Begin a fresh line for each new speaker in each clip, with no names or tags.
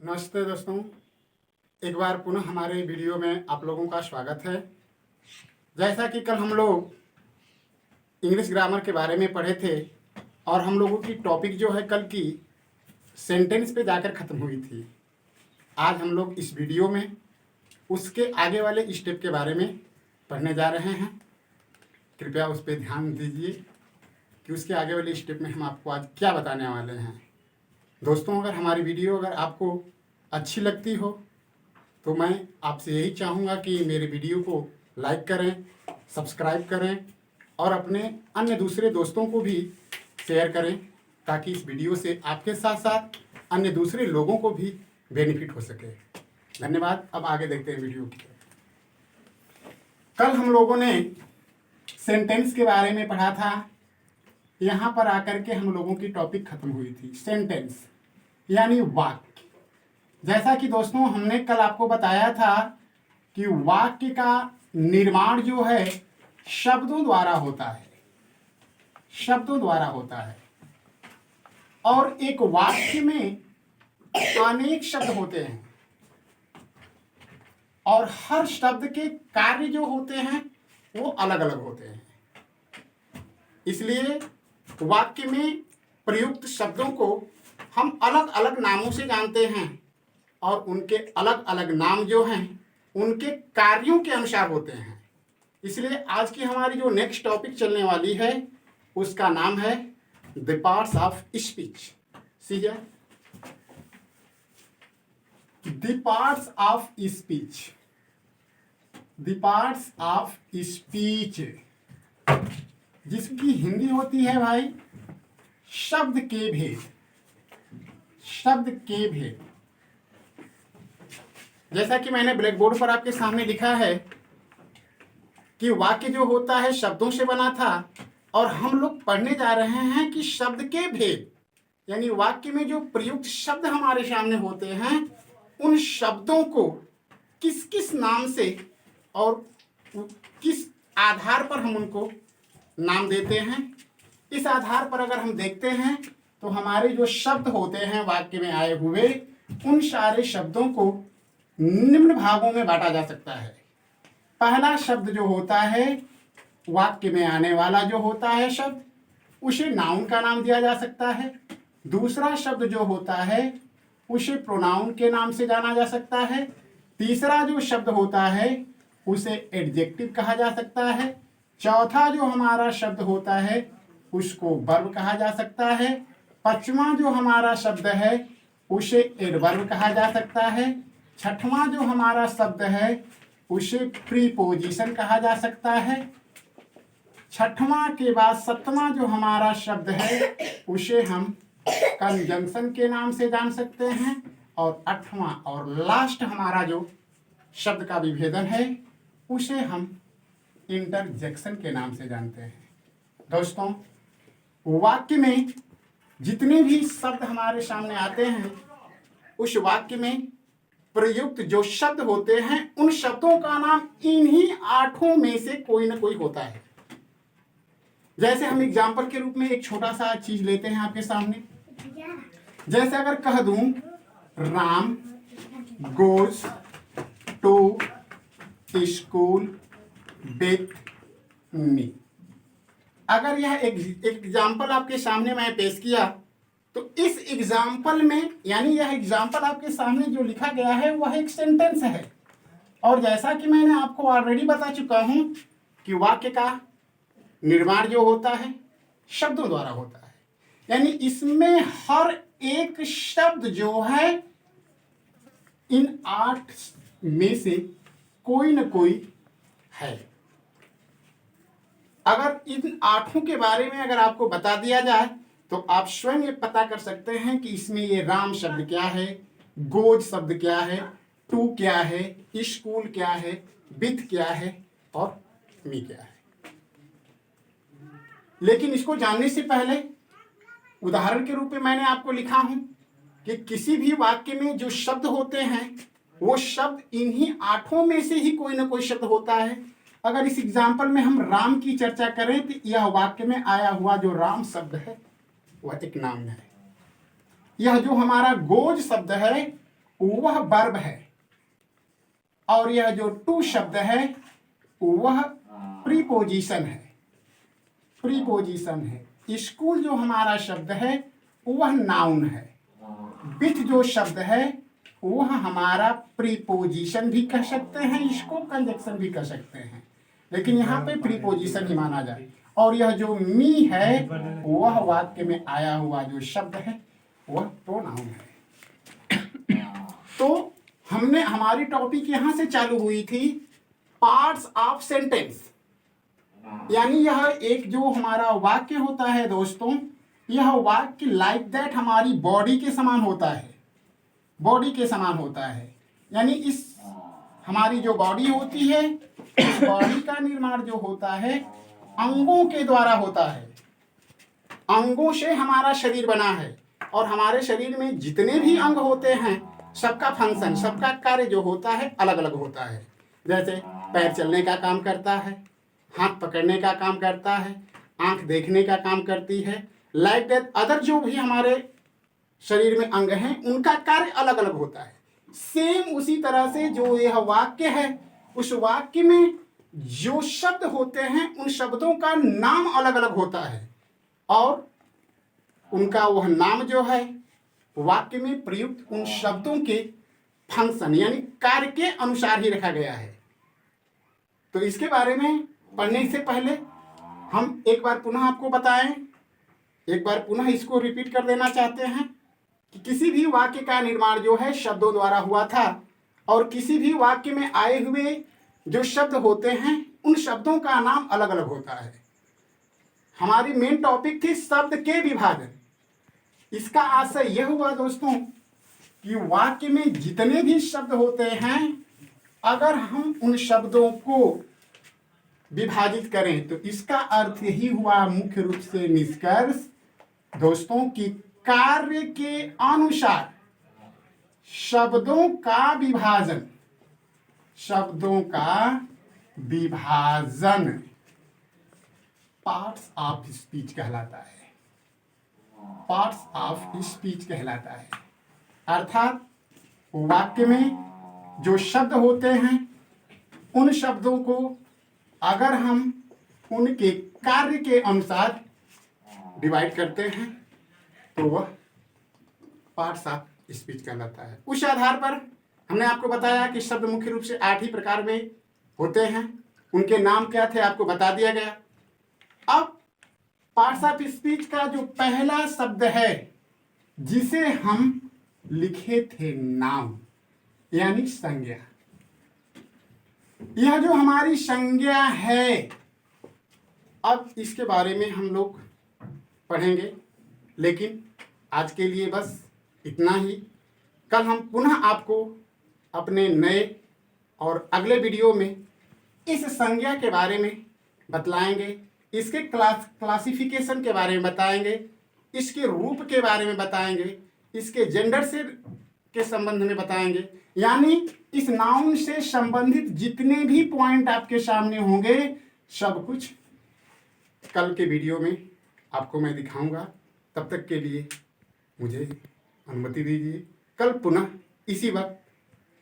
नमस्ते दोस्तों, एक बार पुनः हमारे वीडियो में आप लोगों का स्वागत है। जैसा कि कल हम लोग इंग्लिश ग्रामर के बारे में पढ़े थे और हम लोगों की टॉपिक जो है कल की सेंटेंस पे जाकर ख़त्म हुई थी। आज हम लोग इस वीडियो में उसके आगे वाले स्टेप के बारे में पढ़ने जा रहे हैं। कृपया उस पर ध्यान दीजिए कि उसके आगे वाले स्टेप में हम आपको आज क्या बताने वाले हैं। दोस्तों, अगर हमारी वीडियो अगर आपको अच्छी लगती हो तो मैं आपसे यही चाहूँगा कि मेरे वीडियो को लाइक करें, सब्सक्राइब करें और अपने अन्य दूसरे दोस्तों को भी शेयर करें ताकि इस वीडियो से आपके साथ साथ अन्य दूसरे लोगों को भी बेनिफिट हो सके। धन्यवाद। अब आगे देखते हैं वीडियो की। कल हम लोगों ने सेंटेंस के बारे में पढ़ा था। यहाँ पर आकर के हम लोगों की टॉपिक खत्म हुई थी। सेंटेंस यानी वाक्य। जैसा कि दोस्तों हमने कल आपको बताया था कि वाक्य का निर्माण जो है शब्दों द्वारा होता है, शब्दों द्वारा होता है। और एक वाक्य में अनेक शब्द होते हैं और हर शब्द के कार्य जो होते हैं वो अलग अलग होते हैं। इसलिए वाक्य में प्रयुक्त शब्दों को हम अलग अलग नामों से जानते हैं और उनके अलग अलग नाम जो हैं उनके कार्यों के अनुसार होते हैं। इसलिए आज की हमारी जो नेक्स्ट टॉपिक चलने वाली है उसका नाम है द पार्ट्स ऑफ स्पीच। सीजिए, the parts of speech, the parts of speech, जिसकी हिंदी होती है भाई शब्द के भेद, शब्द के भेद। जैसा कि मैंने ब्लैक बोर्ड पर आपके सामने लिखा है कि वाक्य जो होता है शब्दों से बना था और हम लोग पढ़ने जा रहे हैं कि शब्द के भेद, यानी वाक्य में जो प्रयुक्त शब्द हमारे सामने होते हैं उन शब्दों को किस किस नाम से और किस आधार पर हम उनको नाम देते हैं। इस आधार पर अगर हम देखते हैं तो हमारे जो शब्द होते हैं वाक्य में आए हुए उन सारे शब्दों को निम्न भागों में बांटा जा सकता है। पहला शब्द जो होता है वाक्य में आने वाला जो होता है शब्द, उसे नाउन का नाम दिया जा सकता है। दूसरा शब्द जो होता है उसे प्रोनाउन के नाम से जाना जा सकता है। तीसरा जो शब्द होता है उसे एडजेक्टिव कहा जा सकता है। चौथा जो हमारा शब्द होता है उसको वर्ब कहा जा सकता है। पांचवा जो हमारा शब्द है उसे एडवर्ब कहा जा सकता है। छठवां जो हमारा शब्द है उसे प्रीपोजिशन कहा जा सकता है। छठवां के बाद सतवां जो हमारा शब्द है उसे हम कंजंक्शन के नाम से जान सकते हैं। और आठवां और लास्ट हमारा जो शब्द का विभेदन है उसे हम इंटरजेक्शन के नाम से जानते हैं। दोस्तों, वाक्य में जितने भी शब्द हमारे सामने आते हैं उस वाक्य में प्रयुक्त जो शब्द होते हैं उन शब्दों का नाम इन्हीं आठों में से कोई ना कोई होता है। जैसे हम एग्जाम्पल के रूप में एक छोटा सा चीज लेते हैं आपके सामने। जैसे अगर कह दूं Ram goes to school with me, अगर यह एग्जाम्पल आपके सामने मैं पेश किया तो इस एग्जाम्पल में, यानी यह एग्जाम्पल आपके सामने जो लिखा गया है वह एक सेंटेंस है। और जैसा कि मैंने आपको ऑलरेडी बता चुका हूं कि वाक्य का निर्माण जो होता है शब्दों द्वारा होता है, यानी इसमें हर एक शब्द जो है इन 8 में से कोई न कोई है। अगर इन 8 के बारे में अगर आपको बता दिया जाए तो आप स्वयं ये पता कर सकते हैं कि इसमें ये राम शब्द क्या है, गोज शब्द क्या है, टू क्या है, स्कूल क्या है, विथ क्या है और मी क्या है। लेकिन इसको जानने से पहले उदाहरण के रूप में मैंने आपको लिखा हूं कि किसी भी वाक्य में जो शब्द होते हैं वो शब्द इन्हीं 8 में से ही कोई ना कोई शब्द होता है। अगर इस एग्जाम्पल में हम राम की चर्चा करें तो यह वाक्य में आया हुआ जो राम शब्द है वह एक नाम है। यह जो हमारा गोज शब्द है वह वर्ब है, और यह जो टू शब्द है वह प्रीपोजिशन है। प्रीपोजिशन है। स्कूल जो हमारा शब्द है वह नाउन है। विथ जो शब्द है वह हमारा प्रीपोजिशन भी कह सकते हैं, इसको कंजक्शन भी कह सकते हैं, लेकिन यहाँ पे प्रीपोजिशन ही माना जाए। और यह जो मी है वह वाक्य में आया हुआ जो शब्द है वह प्रोनाउन है। तो हमने हमारी टॉपिक यहाँ से चालू हुई थी पार्ट्स ऑफ सेंटेंस, यानी यह एक जो हमारा वाक्य होता है दोस्तों, यह वाक्य लाइक दैट हमारी बॉडी के समान होता है। बॉडी के समान होता है, यानी इस हमारी जो बॉडी होती है, इस बॉडी का निर्माण जो होता है अंगों के द्वारा होता है। अंगों से हमारा शरीर बना है, और हमारे शरीर में जितने भी अंग होते हैं सबका फंक्शन, सबका कार्य जो होता है अलग अलग होता है। जैसे पैर चलने का काम करता है, हाथ पकड़ने का काम करता है, आंख देखने का काम करती है। लाइक दैट अदर जो भी हमारे शरीर में अंग हैं उनका कार्य अलग अलग होता है। सेम उसी तरह से जो यह वाक्य है, उस वाक्य में जो शब्द होते हैं उन शब्दों का नाम अलग अलग होता है, और उनका वह नाम जो है वाक्य में प्रयुक्त उन शब्दों के फंक्शन यानी कार्य के अनुसार ही रखा गया है। तो इसके बारे में पढ़ने से पहले हम एक बार पुनः आपको बताएं, एक बार पुनः इसको रिपीट कर देना चाहते हैं कि किसी भी वाक्य का निर्माण जो है शब्दों द्वारा हुआ था, और किसी भी वाक्य में आए हुए जो शब्द होते हैं उन शब्दों का नाम अलग अलग होता है। हमारी मेन टॉपिक थी शब्द के विभाजन। इसका आशय यह हुआ दोस्तों कि वाक्य में जितने भी शब्द होते हैं अगर हम उन शब्दों को विभाजित करें तो इसका अर्थ यही हुआ मुख्य रूप से निष्कर्ष दोस्तों कि कार्य के अनुसार शब्दों का विभाजन, शब्दों का विभाजन पार्ट्स ऑफ स्पीच कहलाता है। पार्ट्स ऑफ स्पीच कहलाता है, अर्थात वाक्य में जो शब्द होते हैं उन शब्दों को अगर हम उनके कार्य के अनुसार डिवाइड करते हैं तो वह पार्ट्स ऑफ स्पीच कहलाता है। उस आधार पर हमने आपको बताया कि शब्द मुख्य रूप से 8 ही प्रकार में होते हैं। उनके नाम क्या थे आपको बता दिया गया। अब पार्ट्स ऑफ स्पीच का जो पहला शब्द है जिसे हम लिखे थे नाउन यानी संज्ञा, यह जो हमारी संज्ञा है अब इसके बारे में हम लोग पढ़ेंगे, लेकिन आज के लिए बस इतना ही। कल हम पुनः आपको अपने नए और अगले वीडियो में इस संज्ञा के बारे में बतलाएंगे, इसके क्लासिफिकेशन के बारे में बताएंगे, इसके रूप के बारे में बताएंगे, इसके जेंडर से के संबंध में बताएंगे, यानी इस नाउन से संबंधित जितने भी पॉइंट आपके सामने होंगे सब कुछ कल के वीडियो में आपको मैं दिखाऊंगा। तब तक के लिए मुझे अनुमति दीजिए। कल पुनः इसी वक्त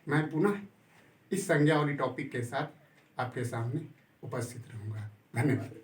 मैं पुनः इस संज्ञा वाली टॉपिक के साथ आपके सामने उपस्थित रहूँगा। धन्यवाद।